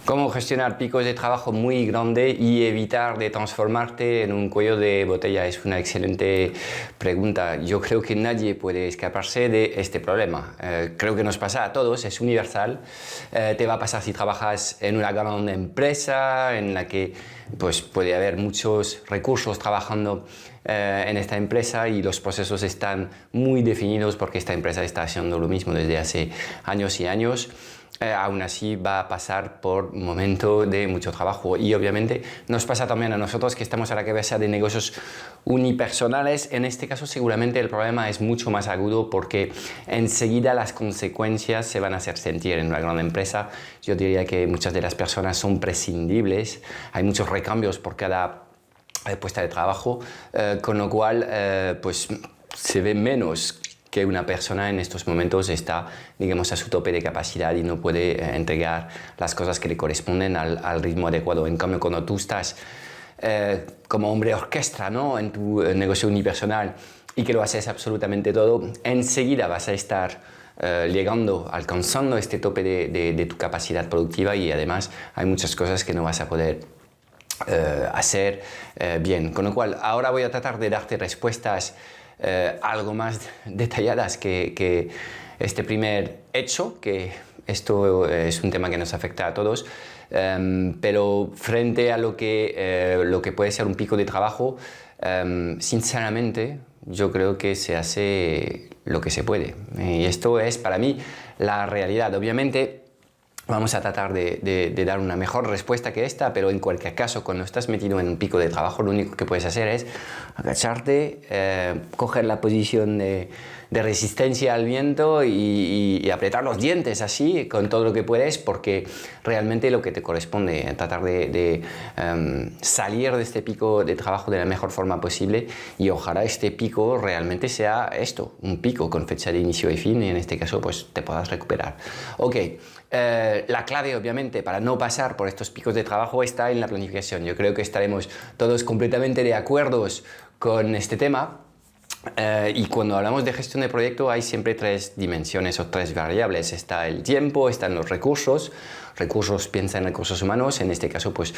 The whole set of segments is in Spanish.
¿Cómo gestionar picos de trabajo muy grandes y evitar de transformarte en un cuello de botella? Es una excelente pregunta. Yo creo que nadie puede escaparse de este problema. Creo que nos pasa a todos, es universal. Te va a pasar si trabajas en una gran empresa en la que pues, puede haber muchos recursos trabajando en esta empresa y los procesos están muy definidos porque esta empresa está haciendo lo mismo desde hace años y años. Aún así va a pasar por un momento de mucho trabajo y obviamente nos pasa también a nosotros que estamos a la cabeza de negocios unipersonales. En este caso seguramente el problema es mucho más agudo porque enseguida las consecuencias se van a hacer sentir en una gran empresa. Yo diría que muchas de las personas son prescindibles, hay muchos recambios por cada puesta de trabajo, con lo cual pues se ve menos que una persona en estos momentos está, digamos, a su tope de capacidad y no puede entregar las cosas que le corresponden al ritmo adecuado. En cambio, cuando tú estás como hombre orquesta, ¿no?, en tu negocio unipersonal y que lo haces absolutamente todo, enseguida vas a estar llegando, alcanzando este tope de tu capacidad productiva y además hay muchas cosas que no vas a poder hacer bien. Con lo cual, ahora voy a tratar de darte respuestas algo más detalladas que este primer hecho, que esto es un tema que nos afecta a todos, pero frente a lo que puede ser un pico de trabajo, sinceramente yo creo que se hace lo que se puede y esto es para mí la realidad. Obviamente vamos a tratar de dar una mejor respuesta que esta, pero en cualquier caso, cuando estás metido en un pico de trabajo, lo único que puedes hacer es agacharte, coger la posición de resistencia al viento y apretar los dientes así, con todo lo que puedes, porque realmente lo que te corresponde es tratar de salir de este pico de trabajo de la mejor forma posible y ojalá este pico realmente sea esto, un pico con fecha de inicio y fin y en este caso pues te puedas recuperar. Ok. La clave obviamente para no pasar por estos picos de trabajo está en la planificación. Yo creo que estaremos todos completamente de acuerdo con este tema y cuando hablamos de gestión de proyecto hay siempre tres dimensiones o tres variables. Está el tiempo, están los recursos. Piensa en recursos humanos, en este caso pues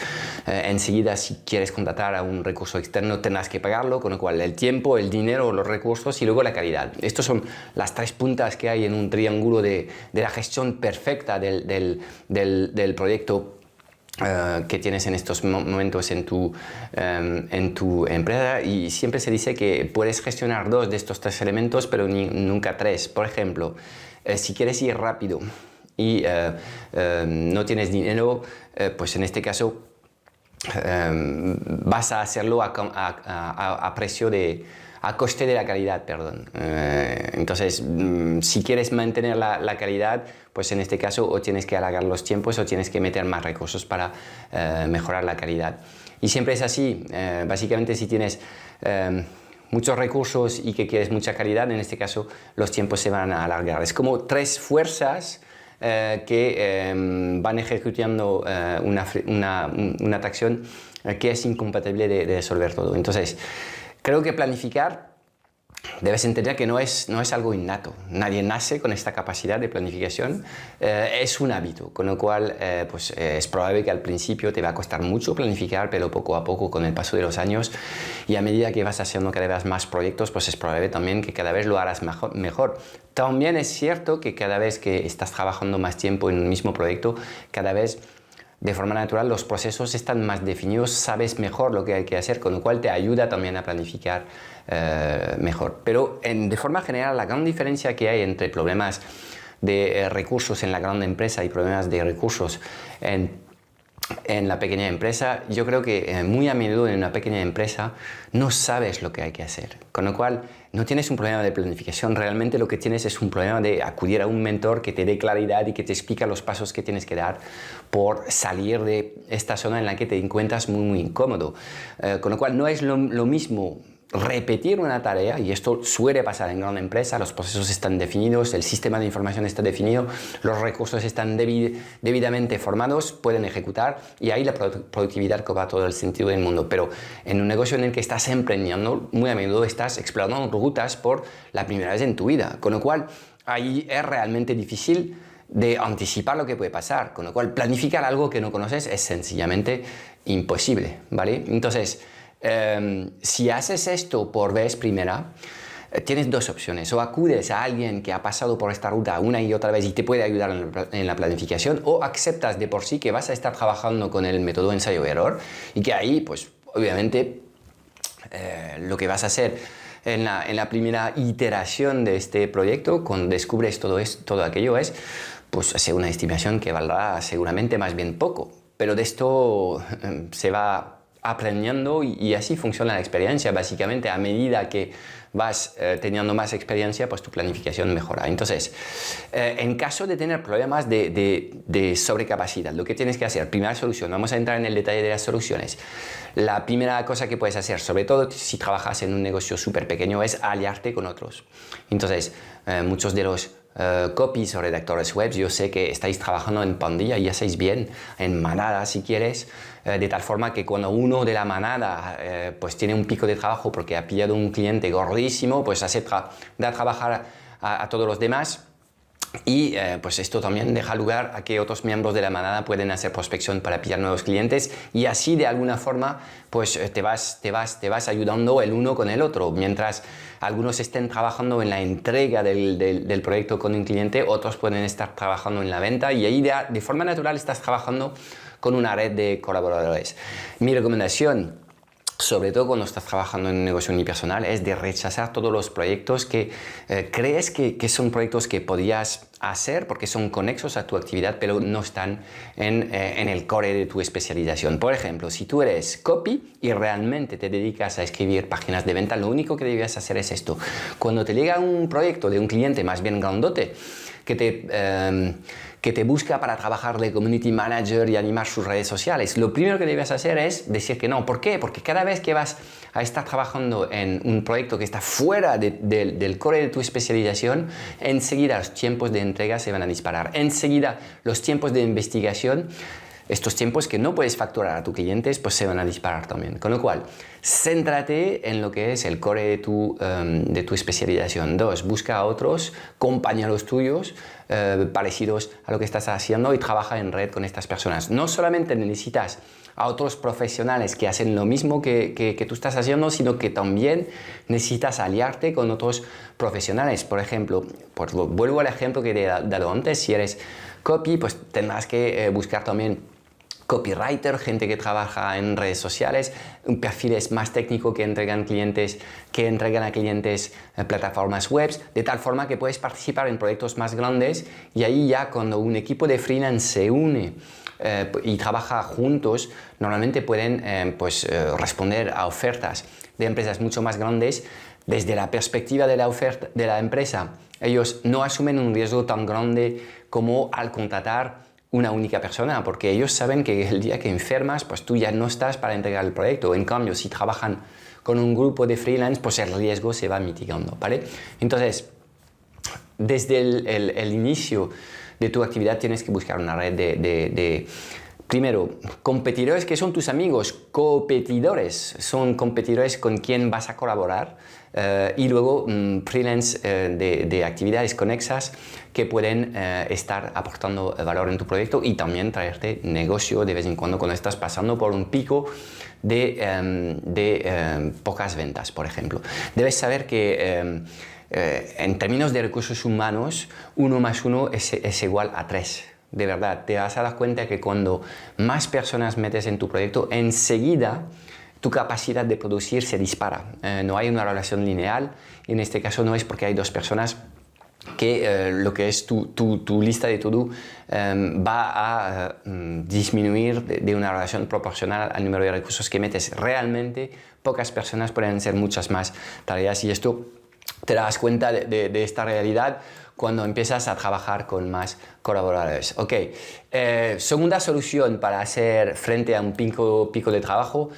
enseguida si quieres contratar a un recurso externo tendrás que pagarlo, con lo cual el tiempo, el dinero, los recursos y luego la calidad. Estas son las tres puntas que hay en un triángulo de la gestión perfecta del proyecto que tienes en estos momentos en tu empresa y siempre se dice que puedes gestionar dos de estos tres elementos pero nunca tres. Por ejemplo, si quieres ir rápido y no tienes dinero, pues en este caso vas a hacerlo a coste de la calidad, perdón. Entonces, si quieres mantener la calidad, pues en este caso o tienes que alargar los tiempos o tienes que meter más recursos para mejorar la calidad. Y siempre es así. Básicamente, si tienes muchos recursos y que quieres mucha calidad, en este caso los tiempos se van a alargar. Es como tres fuerzas que van ejecutando una acción que es incompatible de resolver todo. Entonces, creo que planificar, debes entender que no es algo innato. Nadie nace con esta capacidad de planificación. Es un hábito, con lo cual pues, es probable que al principio te va a costar mucho planificar, pero poco a poco, con el paso de los años y a medida que vas haciendo cada vez más proyectos, pues es probable también que cada vez lo harás mejor. También es cierto que cada vez que estás trabajando más tiempo en un mismo proyecto, cada vez de forma natural los procesos están más definidos, sabes mejor lo que hay que hacer, con lo cual te ayuda también a planificar mejor. Pero de forma general, la gran diferencia que hay entre problemas de recursos en la gran empresa y problemas de recursos en la pequeña empresa, yo creo que muy a menudo en una pequeña empresa no sabes lo que hay que hacer, con lo cual no tienes un problema de planificación, realmente lo que tienes es un problema de acudir a un mentor que te dé claridad y que te explique los pasos que tienes que dar por salir de esta zona en la que te encuentras muy incómodo, con lo cual no es lo mismo repetir una tarea, y esto suele pasar en gran empresa, los procesos están definidos, el sistema de información está definido, los recursos están debidamente formados, pueden ejecutar y ahí la productividad cobra todo el sentido del mundo. Pero en un negocio en el que estás emprendiendo, muy a menudo estás explorando rutas por la primera vez en tu vida, con lo cual ahí es realmente difícil de anticipar lo que puede pasar, con lo cual planificar algo que no conoces es sencillamente imposible, ¿vale? Entonces, si haces esto por vez primera, tienes dos opciones: o acudes a alguien que ha pasado por esta ruta una y otra vez y te puede ayudar en la planificación, o aceptas de por sí que vas a estar trabajando con el método ensayo-error y que ahí, pues obviamente, lo que vas a hacer en la primera iteración de este proyecto, cuando descubres todo aquello, es pues hacer una estimación que valdrá seguramente más bien poco, pero de esto se va aprendiendo y así funciona la experiencia. Básicamente, a medida que vas teniendo más experiencia, pues tu planificación mejora. Entonces, en caso de tener problemas de sobrecapacidad, lo que tienes que hacer, primera solución, vamos a entrar en el detalle de las soluciones. La primera cosa que puedes hacer, sobre todo si trabajas en un negocio súper pequeño, es aliarte con otros. Entonces, muchos de los copies o redactores web, yo sé que estáis trabajando en pandilla y hacéis bien, en manada si quieres, de tal forma que cuando uno de la manada pues tiene un pico de trabajo porque ha pillado un cliente gordísimo, pues da trabajar a todos los demás. Y pues esto también deja lugar a que otros miembros de la manada pueden hacer prospección para pillar nuevos clientes, y así de alguna forma pues te vas ayudando el uno con el otro. Mientras algunos estén trabajando en la entrega del proyecto con un cliente, otros pueden estar trabajando en la venta, y ahí de forma natural estás trabajando con una red de colaboradores. Mi recomendación, sobre todo cuando estás trabajando en un negocio unipersonal, es de rechazar todos los proyectos que crees que son proyectos que podías hacer porque son conexos a tu actividad, pero no están en el core de tu especialización. Por ejemplo, si tú eres copy y realmente te dedicas a escribir páginas de venta, lo único que debías hacer es esto. Cuando te llega un proyecto de un cliente más bien grandote que te busca para trabajar de community manager y animar sus redes sociales, lo primero que debes hacer es decir que no. ¿Por qué? Porque cada vez que vas a estar trabajando en un proyecto que está fuera del core de tu especialización, enseguida los tiempos de entrega se van a disparar. Enseguida los tiempos de investigación, estos tiempos que no puedes facturar a tus clientes, pues se van a disparar también. Con lo cual, céntrate en lo que es el core de tu especialización. 2, busca a otros compañeros tuyos parecidos a lo que estás haciendo y trabaja en red con estas personas. No solamente necesitas a otros profesionales que hacen lo mismo que tú estás haciendo, sino que también necesitas aliarte con otros profesionales. Por ejemplo, pues vuelvo al ejemplo que te he dado antes: si eres copy, pues tendrás que buscar también copywriter, gente que trabaja en redes sociales, un perfil más técnico que entregan a clientes plataformas web, de tal forma que puedes participar en proyectos más grandes, y ahí ya cuando un equipo de freelance se une y trabaja juntos, normalmente pueden responder a ofertas de empresas mucho más grandes. Desde la perspectiva de la oferta de la empresa, ellos no asumen un riesgo tan grande como al contratar una única persona, porque ellos saben que el día que enfermas, pues tú ya no estás para entregar el proyecto. En cambio, si trabajan con un grupo de freelance, pues el riesgo se va mitigando, ¿vale? Entonces, desde el inicio de tu actividad tienes que buscar una red de primero, competidores que son tus amigos. Competidores son competidores con quien vas a colaborar, y luego freelance de actividades conexas que pueden estar aportando valor en tu proyecto y también traerte negocio de vez en cuando estás pasando por un pico de pocas ventas, por ejemplo. Debes saber que en términos de recursos humanos, 1 más 1 es igual a 3. De verdad, te vas a dar cuenta que cuando más personas metes en tu proyecto, enseguida tu capacidad de producir se dispara. No hay una relación lineal, y en este caso no es porque hay 2 personas que lo que es tu lista de to-do va a disminuir de una relación proporcional al número de recursos que metes. Realmente pocas personas pueden hacer muchas más tareas, y esto te das cuenta de esta realidad cuando empiezas a trabajar con más colaboradores. Ok, segunda solución para hacer frente a un pico de trabajo,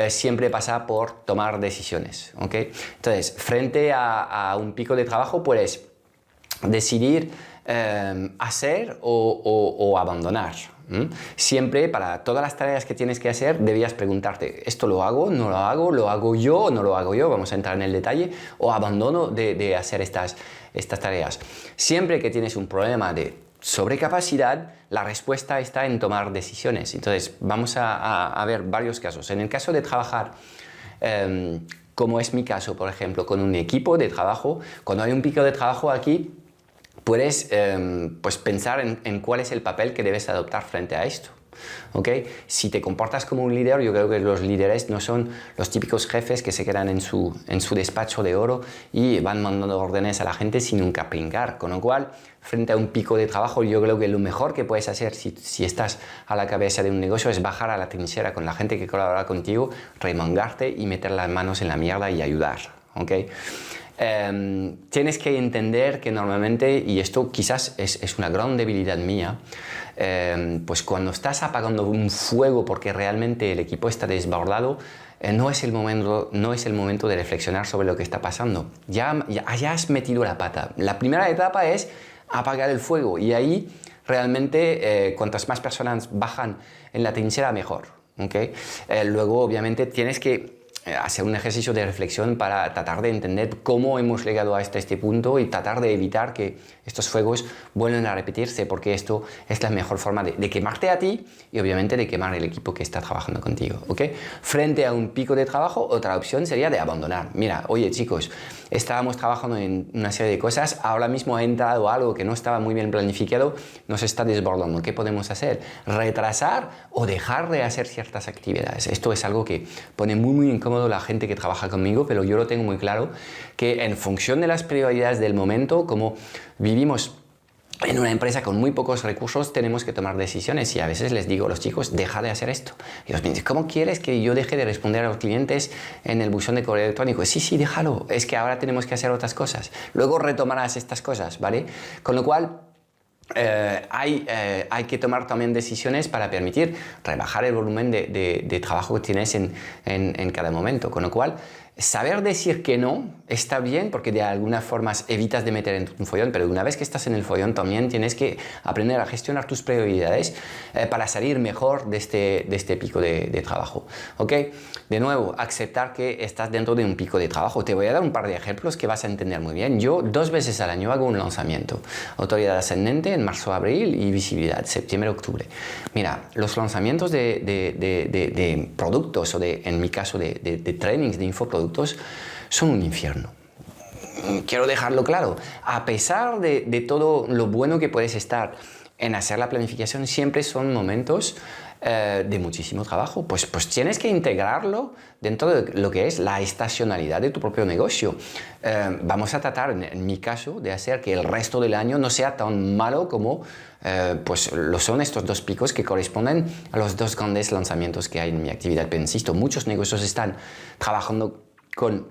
siempre pasa por tomar decisiones. Okay. Entonces, frente a un pico de trabajo puedes decidir hacer o abandonar. Siempre, para todas las tareas que tienes que hacer, debías preguntarte: ¿esto lo hago? ¿No lo hago? ¿Lo hago yo o no lo hago yo? Vamos a entrar en el detalle. ¿O abandono de hacer estas tareas? Siempre que tienes un problema de sobrecapacidad, la respuesta está en tomar decisiones. Entonces, vamos a ver varios casos. En el caso de trabajar, como es mi caso, por ejemplo, con un equipo de trabajo, cuando hay un pico de trabajo aquí, puedes pues pensar en cuál es el papel que debes adoptar frente a esto. ¿Okay? Si te comportas como un líder, yo creo que los líderes no son los típicos jefes que se quedan en su despacho de oro y van mandando órdenes a la gente sin nunca pringar. Con lo cual, frente a un pico de trabajo, yo creo que lo mejor que puedes hacer si estás a la cabeza de un negocio es bajar a la trinchera con la gente que colabora contigo, remangarte y meter las manos en la mierda y ayudar. ¿Okay? Tienes que entender que normalmente, y esto quizás es una gran debilidad mía, pues cuando estás apagando un fuego porque realmente el equipo está desbordado, no es el momento de reflexionar sobre lo que está pasando. Ya has metido la pata. La primera etapa es apagar el fuego y ahí realmente cuantas más personas bajan en la trinchera mejor. ¿Okay? Luego obviamente tienes que hacer un ejercicio de reflexión para tratar de entender cómo hemos llegado hasta este punto y tratar de evitar que estos fuegos vuelvan a repetirse, porque esto es la mejor forma de quemarte a ti y obviamente de quemar el equipo que está trabajando contigo. ¿Okay? Frente a un pico de trabajo, otra opción sería de abandonar. Mira, oye chicos, estábamos trabajando en una serie de cosas, ahora mismo ha entrado algo que no estaba muy bien planificado, nos está desbordando. ¿Qué podemos hacer? ¿Retrasar o dejar de hacer ciertas actividades? Esto es algo que pone muy incómodo la gente que trabaja conmigo, pero yo lo tengo muy claro que en función de las prioridades del momento, como vivimos en una empresa con muy pocos recursos, tenemos que tomar decisiones y a veces les digo a los chicos, deja de hacer esto. Y ellos me dicen, ¿cómo quieres que yo deje de responder a los clientes en el buzón de correo electrónico? Sí, déjalo, es que ahora tenemos que hacer otras cosas. Luego retomarás estas cosas, ¿vale? Con lo cual, hay que tomar también decisiones para permitir rebajar el volumen de trabajo que tienes en cada momento. Con lo cual, saber decir que no está bien porque de alguna forma evitas de meter en un follón, pero una vez que estás en el follón también tienes que aprender a gestionar tus prioridades para salir mejor de este pico de trabajo. ¿Okay? De nuevo, aceptar que estás dentro de un pico de trabajo. Te voy a dar un par de ejemplos que vas a entender muy bien. Yo 2 veces al año hago un lanzamiento. Autoridad ascendente en marzo-abril y visibilidad septiembre-octubre. Mira, los lanzamientos de productos o en mi caso de trainings, de infoproductos, son un infierno. Quiero dejarlo claro. A pesar de todo lo bueno que puedes estar en hacer la planificación, siempre son momentos de muchísimo trabajo. Pues tienes que integrarlo dentro de lo que es la estacionalidad de tu propio negocio. Vamos a tratar, en mi caso, de hacer que el resto del año no sea tan malo como pues lo son estos 2 picos que corresponden a los 2 grandes lanzamientos que hay en mi actividad. Pero insisto, muchos negocios están trabajando con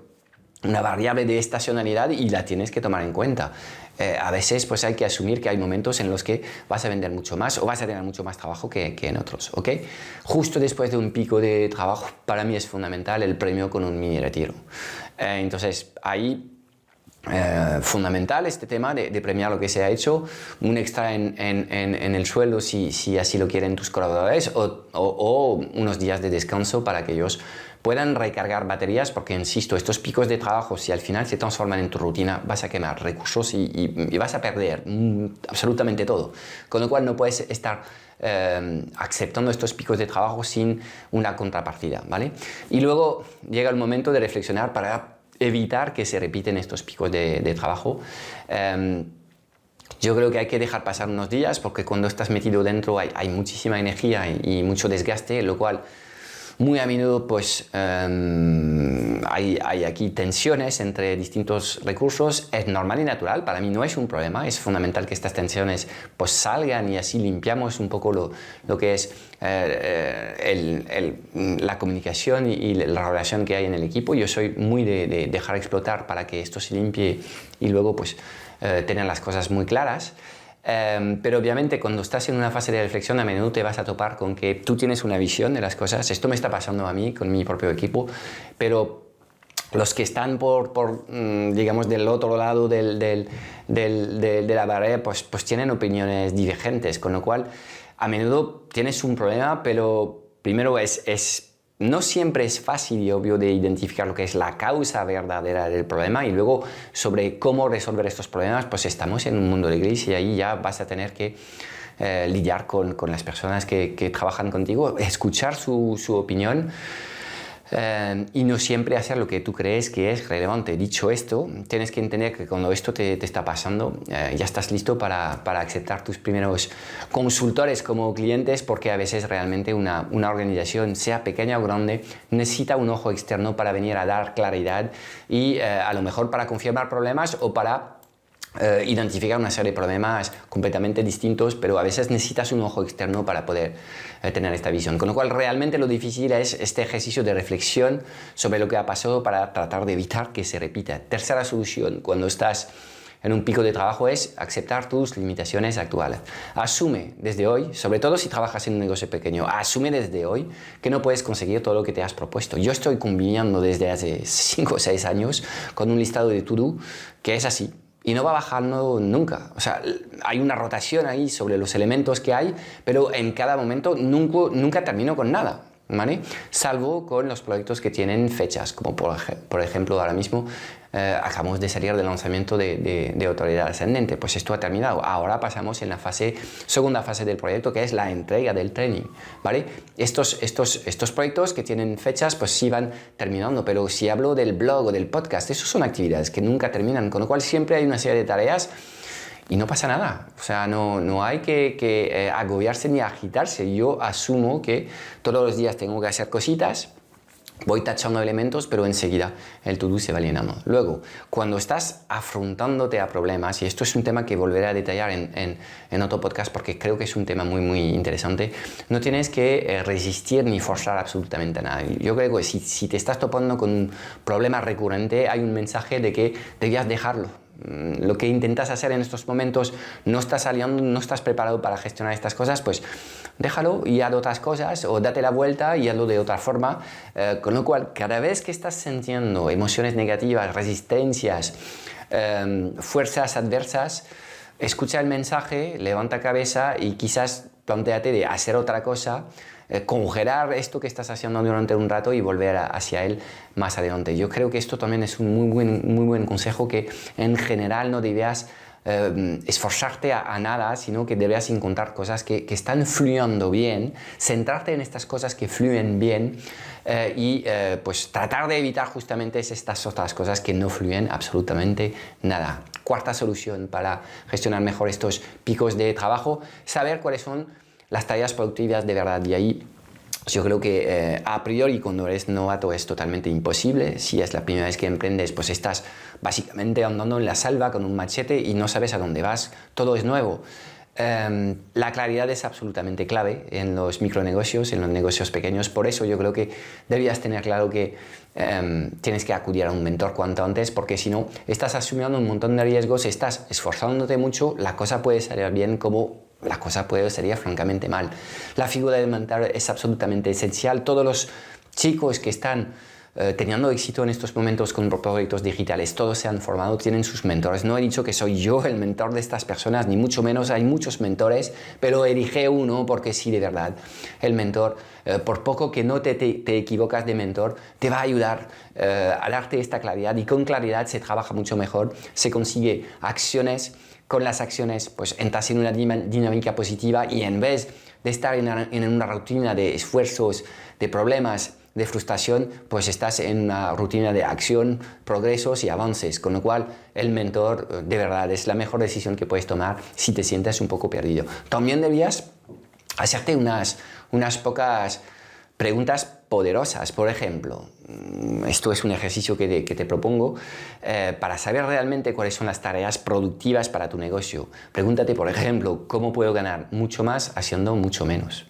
una variable de estacionalidad y la tienes que tomar en cuenta. A veces pues hay que asumir que hay momentos en los que vas a vender mucho más o vas a tener mucho más trabajo que en otros. ¿Okay? Justo después de un pico de trabajo, para mí es fundamental el premio con un mini retiro. Entonces, ahí fundamental este tema de premiar lo que se ha hecho, un extra en el sueldo si así lo quieren tus colaboradores o unos días de descanso para que ellos puedan recargar baterías, porque insisto, estos picos de trabajo, si al final se transforman en tu rutina, vas a quemar recursos y vas a perder absolutamente todo. Con lo cual no puedes estar aceptando estos picos de trabajo sin una contrapartida, ¿vale? Y luego llega el momento de reflexionar para evitar que se repiten estos picos de trabajo. Yo creo que hay que dejar pasar unos días porque cuando estás metido dentro hay muchísima energía y mucho desgaste, lo cual muy a menudo pues hay aquí tensiones entre distintos recursos. Es normal y natural, para mí no es un problema, es fundamental que estas tensiones pues salgan y así limpiamos un poco lo que es la comunicación y la relación que hay en el equipo. Yo soy muy de dejar explotar para que esto se limpie y luego pues tener las cosas muy claras. Pero obviamente cuando estás en una fase de reflexión a menudo te vas a topar con que tú tienes una visión de las cosas. Esto me está pasando a mí con mi propio equipo, pero los que están digamos del otro lado de la barrera pues tienen opiniones divergentes, con lo cual a menudo tienes un problema, pero primero es no siempre es fácil y obvio de identificar lo que es la causa verdadera del problema, y luego sobre cómo resolver estos problemas, pues estamos en un mundo de gris y ahí ya vas a tener que lidiar con las personas que trabajan contigo, escuchar su opinión. Y no siempre hacer lo que tú crees que es relevante. Dicho esto, tienes que entender que cuando esto te está pasando, ya estás listo para aceptar tus primeros consultores como clientes, porque a veces realmente una organización, sea pequeña o grande, necesita un ojo externo para venir a dar claridad y a lo mejor para confirmar problemas o para identificar una serie de problemas completamente distintos, pero a veces necesitas un ojo externo para poder tener esta visión. Con lo cual, realmente lo difícil es este ejercicio de reflexión sobre lo que ha pasado para tratar de evitar que se repita. Tercera solución, cuando estás en un pico de trabajo, es aceptar tus limitaciones actuales. Asume desde hoy, sobre todo si trabajas en un negocio pequeño, asume desde hoy que no puedes conseguir todo lo que te has propuesto. Yo estoy combinando desde hace 5 o 6 años con un listado de to-do que es así. Y no va bajando nunca. O sea, hay una rotación ahí sobre los elementos que hay, pero en cada momento nunca termino con nada, ¿vale? Salvo con los proyectos que tienen fechas, como por ejemplo ahora mismo acabamos de salir del lanzamiento de Autoridad Ascendente. Pues esto ha terminado. Ahora pasamos en la segunda fase del proyecto, que es la entrega del training, ¿vale? Estos proyectos que tienen fechas, pues sí van terminando, pero si hablo del blog o del podcast, esos son actividades que nunca terminan, con lo cual siempre hay una serie de tareas y no pasa nada. O sea, no hay que agobiarse ni agitarse. Yo asumo que todos los días tengo que hacer cositas, voy tachando elementos, pero enseguida el to-do se va llenando. Luego, cuando estás afrontándote a problemas, y esto es un tema que volveré a detallar en otro podcast porque creo que es un tema muy, muy interesante, no tienes que resistir ni forzar absolutamente nada. Yo creo que si te estás topando con un problema recurrente, hay un mensaje de que debías dejarlo. Lo que intentas hacer en estos momentos no estás saliendo, no estás preparado para gestionar estas cosas, pues déjalo y haz otras cosas, o date la vuelta y hazlo de otra forma. Con lo cual, cada vez que estás sintiendo emociones negativas, resistencias, fuerzas adversas, escucha el mensaje, levanta cabeza y quizás plantéate de hacer otra cosa, congelar esto que estás haciendo durante un rato y volver hacia él más adelante. Yo creo que esto también es un muy buen consejo, que en general no debías esforzarte a nada, sino que debes encontrar cosas que están fluyendo bien, centrarte en estas cosas que fluyen bien y pues tratar de evitar justamente estas otras cosas que no fluyen absolutamente nada. Cuarta solución para gestionar mejor estos picos de trabajo: saber cuáles son las tareas productivas de verdad. Y ahí yo creo que a priori, cuando eres novato, es totalmente imposible. Si es la primera vez que emprendes, pues estás básicamente andando en la selva con un machete y no sabes a dónde vas, todo es nuevo. La claridad es absolutamente clave en los micronegocios, en los negocios pequeños. Por eso yo creo que debías tener claro que tienes que acudir a un mentor cuanto antes, porque si no, estás asumiendo un montón de riesgos, estás esforzándote mucho, la cosa puede salir bien como la cosa puede salir francamente mal. La figura del mentor es absolutamente esencial. Todos los chicos que están teniendo éxito en estos momentos con proyectos digitales, todos se han formado, tienen sus mentores. No he dicho que soy yo el mentor de estas personas, ni mucho menos. Hay muchos mentores, pero elige uno porque sí, de verdad. El mentor, por poco que no te equivocas de mentor, te va a ayudar a darte esta claridad, y con claridad se trabaja mucho mejor, se consigue acciones. Con las acciones, pues entras en una dinámica positiva, y en vez de estar en una rutina de esfuerzos, de problemas, de frustración, pues estás en una rutina de acción, progresos y avances. Con lo cual, el mentor de verdad es la mejor decisión que puedes tomar si te sientes un poco perdido. También debías hacerte unas pocas preguntas poderosas. Por ejemplo, esto es un ejercicio que te propongo para saber realmente cuáles son las tareas productivas para tu negocio. Pregúntate, por ejemplo, ¿cómo puedo ganar mucho más haciendo mucho menos?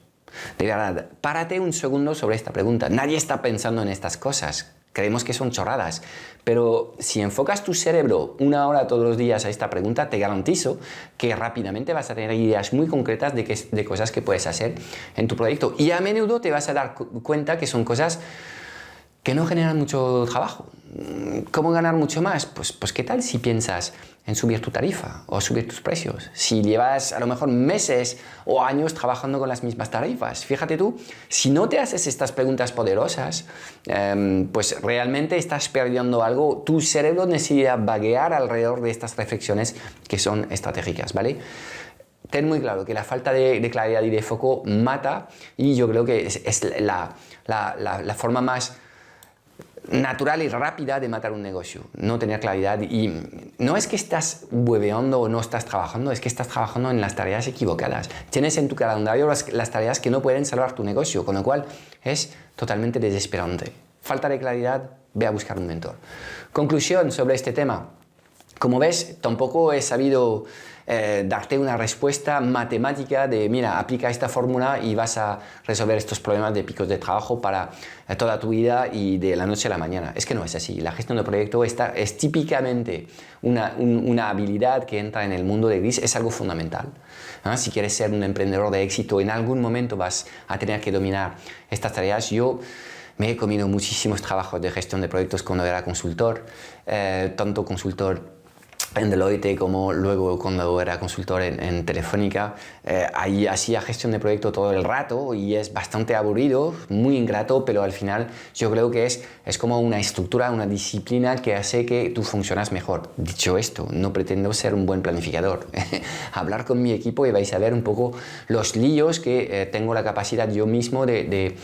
De verdad, párate un segundo sobre esta pregunta. Nadie está pensando en estas cosas. Creemos que son chorradas, pero si enfocas tu cerebro 1 hora todos los días a esta pregunta, te garantizo que rápidamente vas a tener ideas muy concretas de cosas que puedes hacer en tu proyecto. Y a menudo te vas a dar cuenta que son cosas que no generan mucho trabajo. ¿Cómo ganar mucho más? Pues ¿qué tal si piensas en subir tu tarifa o subir tus precios? Si llevas a lo mejor meses o años trabajando con las mismas tarifas. Fíjate tú, si no te haces estas preguntas poderosas, pues realmente estás perdiendo algo. Tu cerebro necesita vaguear alrededor de estas reflexiones que son estratégicas, ¿vale? Ten muy claro que la falta de claridad y de foco mata, y yo creo que es la forma más natural y rápida de matar un negocio, no tener claridad. Y no es que estás hueveando o no estás trabajando, es que estás trabajando en las tareas equivocadas. Tienes en tu calendario las tareas que no pueden salvar tu negocio, con lo cual es totalmente desesperante. Falta de claridad, ve a buscar un mentor. Conclusión sobre este tema. Como ves, tampoco he sabido darte una respuesta matemática de, mira, aplica esta fórmula y vas a resolver estos problemas de picos de trabajo para toda tu vida y de la noche a la mañana. Es que no es así. La gestión de proyecto es típicamente una habilidad que entra en el mundo de gris, es algo fundamental. ¿Ah? Si quieres ser un emprendedor de éxito, en algún momento vas a tener que dominar estas tareas. Yo me he comido muchísimos trabajos de gestión de proyectos cuando era consultor, tanto consultor en Deloitte como luego cuando era consultor en Telefónica. Ahí hacía gestión de proyecto todo el rato y es bastante aburrido, muy ingrato, pero al final yo creo que es como una estructura, una disciplina que hace que tú funcionas mejor. Dicho esto, no pretendo ser un buen planificador. Hablar con mi equipo y vais a ver un poco los líos que tengo la capacidad yo mismo de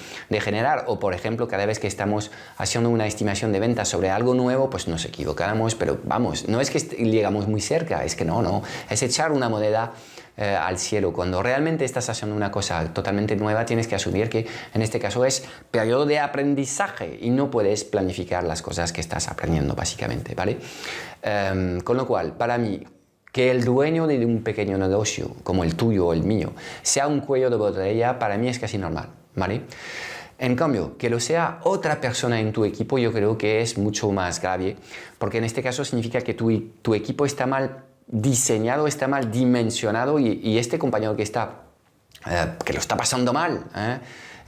generar. O por ejemplo, cada vez que estamos haciendo una estimación de ventas sobre algo nuevo, pues nos equivocamos, pero vamos, no es que llegamos muy cerca, es que no, es echar una moneda al cielo. Cuando realmente estás haciendo una cosa totalmente nueva, tienes que asumir que en este caso es periodo de aprendizaje y no puedes planificar las cosas que estás aprendiendo básicamente, ¿vale? Con lo cual, para mí, que el dueño de un pequeño negocio como el tuyo o el mío sea un cuello de botella, para mí es casi normal, ¿vale? En cambio, que lo sea otra persona en tu equipo, yo creo que es mucho más grave, porque en este caso significa que tu equipo está mal diseñado, está mal dimensionado, y este compañero que lo está pasando mal,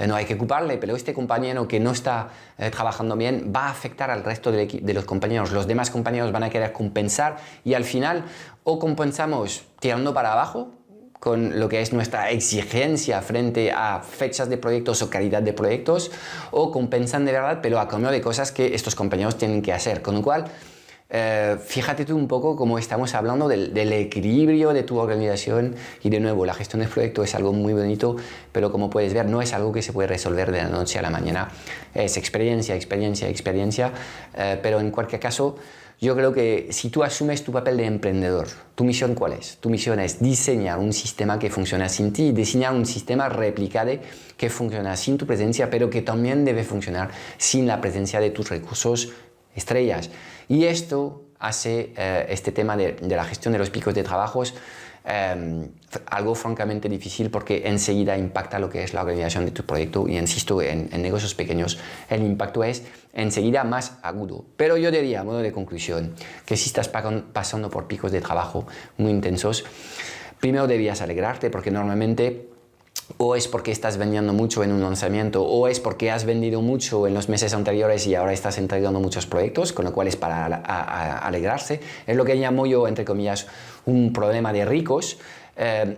no hay que culparle, pero este compañero que no está trabajando bien va a afectar al resto de los compañeros. Los demás compañeros van a querer compensar y al final o compensamos tirando para abajo, con lo que es nuestra exigencia frente a fechas de proyectos o calidad de proyectos, o compensan de verdad, pero a cambio de cosas que estos compañeros tienen que hacer. Con lo cual, fíjate tú un poco cómo estamos hablando del equilibrio de tu organización. Y de nuevo, la gestión de proyectos es algo muy bonito, pero como puedes ver, no es algo que se puede resolver de la noche a la mañana. Es experiencia, pero en cualquier caso, yo creo que si tú asumes tu papel de emprendedor, ¿tu misión cuál es? Tu misión es diseñar un sistema que funciona sin ti, diseñar un sistema replicable que funciona sin tu presencia, pero que también debe funcionar sin la presencia de tus recursos estrellas. Y esto hace este tema de la gestión de los picos de trabajos algo francamente difícil, porque enseguida impacta lo que es la organización de tu proyecto. Y insisto, en negocios pequeños el impacto es enseguida más agudo. Pero yo diría, a modo de conclusión, que si estás pasando por picos de trabajo muy intensos, primero deberías alegrarte, porque normalmente o es porque estás vendiendo mucho en un lanzamiento, o es porque has vendido mucho en los meses anteriores y ahora estás entregando muchos proyectos, con lo cual es para alegrarse. Es lo que llamo yo, entre comillas, un problema de ricos.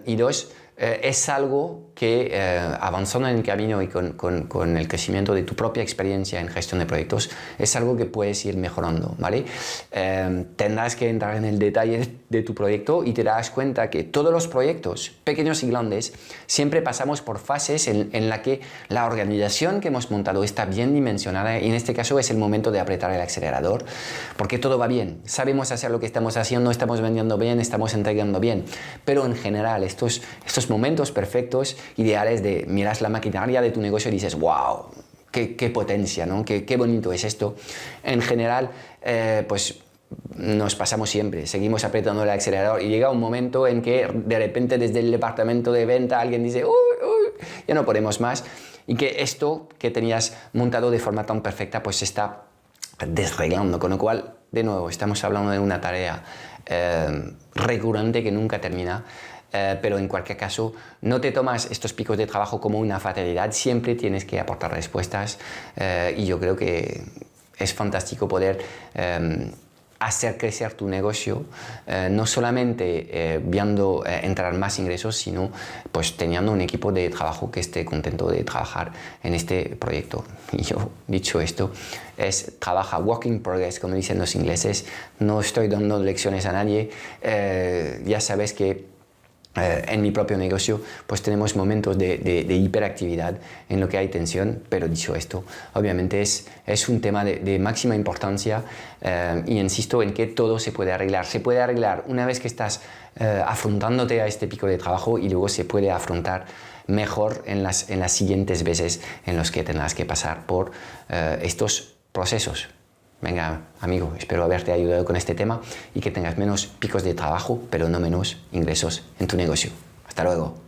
Y dos, es algo que avanzando en el camino y con el crecimiento de tu propia experiencia en gestión de proyectos, es algo que puedes ir mejorando, ¿vale? Tendrás que entrar en el detalle de tu proyecto y te darás cuenta que todos los proyectos, pequeños y grandes, siempre pasamos por fases en la que la organización que hemos montado está bien dimensionada, y en este caso es el momento de apretar el acelerador, porque todo va bien, sabemos hacer lo que estamos haciendo, estamos vendiendo bien, estamos entregando bien, pero en general estos momentos perfectos, ideales de miras la maquinaria de tu negocio y dices, wow, qué potencia, ¿no? Qué bonito es esto. En general, pues nos pasamos siempre, seguimos apretando el acelerador y llega un momento en que de repente desde el departamento de venta alguien dice, uy, ya no podemos más, y que esto que tenías montado de forma tan perfecta pues se está desreglando, con lo cual, de nuevo, estamos hablando de una tarea recurrente que nunca termina. Pero en cualquier caso, no te tomas estos picos de trabajo como una fatalidad, siempre tienes que aportar respuestas, y yo creo que es fantástico poder hacer crecer tu negocio, no solamente viendo entrar más ingresos, sino pues teniendo un equipo de trabajo que esté contento de trabajar en este proyecto. Y yo, dicho esto, trabaja work in progress, como dicen los ingleses. No estoy dando lecciones a nadie. Ya sabes que en mi propio negocio pues tenemos momentos de hiperactividad en lo que hay tensión, pero dicho esto, obviamente es un tema de máxima importancia y insisto en que todo se puede arreglar. Se puede arreglar una vez que estás afrontándote a este pico de trabajo y luego se puede afrontar mejor en las siguientes veces en los que tendrás que pasar por estos procesos. Venga, amigo, espero haberte ayudado con este tema y que tengas menos picos de trabajo, pero no menos ingresos en tu negocio. Hasta luego.